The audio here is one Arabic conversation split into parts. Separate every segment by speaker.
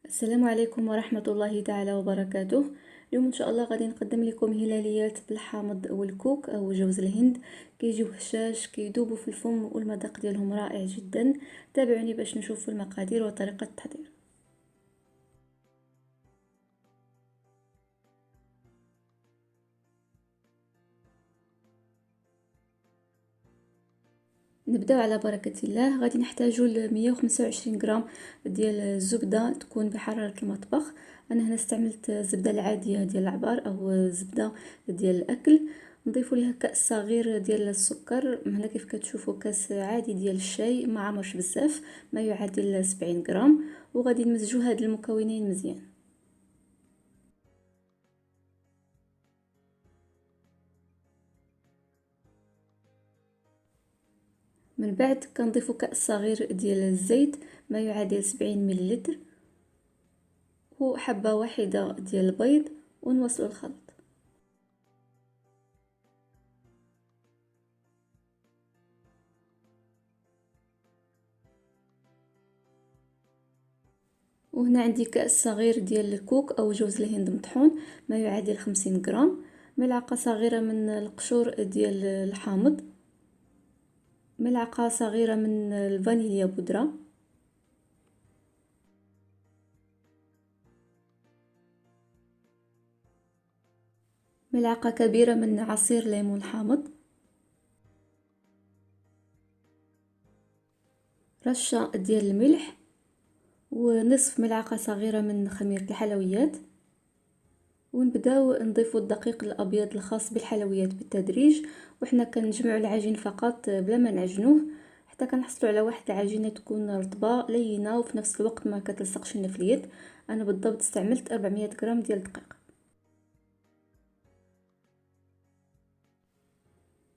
Speaker 1: السلام عليكم ورحمة الله تعالى وبركاته. اليوم ان شاء الله غادي نقدم لكم هلاليات بالحامض والكوك او جوز الهند. كيجيو هشاش كيذوبوا في الفم والمذاق ديالهم رائع جدا. تابعوني باش نشوفوا المقادير وطريقة التحضير. نبداو على بركة الله. غادي نحتاجو ل 125 غرام ديال الزبدة تكون بحرارة المطبخ. انا هنا استعملت الزبدة العادية ديال العبار او الزبدة ديال الاكل. نضيفوا ليها كأس صغير ديال السكر، هنا كيف كتشوفوا كاس عادي ديال الشاي ما عمرش بزاف، ما يعادل 70 غرام. وغادي نمزجوا هاد المكونين مزيان. من بعد كنضيفوا كأس صغير ديال الزيت ما يعادل 70 ملل، وحبة واحدة ديال البيض، ونوصلوا الخلط. وهنا عندي كأس صغير ديال الكوك او جوز الهند مطحون ما يعادل 50 غرام، ملعقة صغيرة من القشور ديال الحامض، ملعقة صغيرة من الفانيليا بودرة، ملعقة كبيرة من عصير ليمون حامض، رشة ديال الملح، ونصف ملعقة صغيرة من خميرة الحلويات. ونبداو نضيفوا الدقيق الابيض الخاص بالحلويات بالتدريج، وحنا كنجمعوا العجين فقط بلا ما نعجنوه حتى كنحصلوا على واحد العجينه تكون رطبه لينه وفي نفس الوقت ما كتلصقش لنا في اليد. انا بالضبط استعملت 400 غرام ديال الدقيق.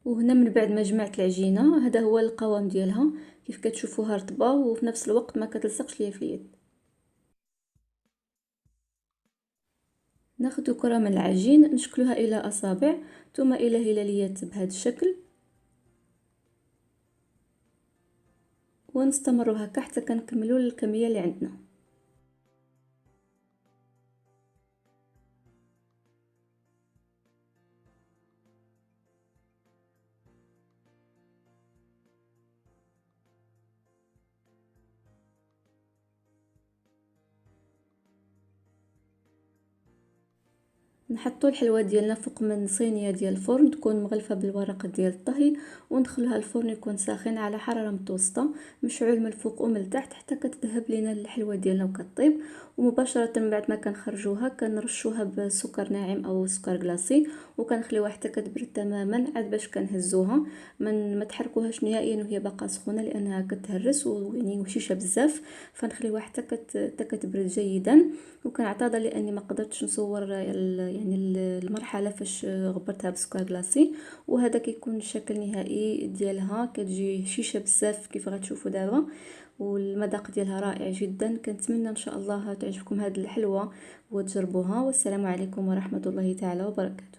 Speaker 1: وهنا من بعد ما جمعت العجينه هذا هو القوام ديالها، كيف كتشوفوها رطبه وفي نفس الوقت ما كتلصقش ليا في اليد. ناخذ كره من العجين نشكلها الى اصابع ثم الى هلاليات بهذا الشكل، ونستمروا هكا حتى كنكملوا الكميه اللي عندنا. نحطوا الحلوى ديالنا فوق من صينيه ديال الفرن تكون مغلفه بالورق ديال الطهي، وندخلها الفرن يكون ساخن على حراره متوسطه مشعول من الفوق ومن التحت حتى كتذهب لينا الحلوى ديالنا وكطيب. ومباشره من بعد ما كنخرجوها كنرشوها بسكر ناعم او سكر كلاصي، وكنخليوها حتى كتبرد تماما عاد باش كنهزوها. ما تحركوهاش نهائيا وهي باقا سخونه لانها كتهرس ويعني وشيشه بزاف، فنخليوها حتى كتبرد جيدا. وكنعتذر لاني ما قدرتش نصور يعني المرحله فاش غبرتها بسكر كلاصي. وهذا كيكون الشكل النهائي ديالها، كتجي هشيشه بزاف كيف غتشوفوا دابا، والمذاق ديالها رائع جدا. كنتمنى ان شاء الله تعجبكم هذه الحلوه وتجربوها. والسلام عليكم ورحمه الله تعالى وبركاته.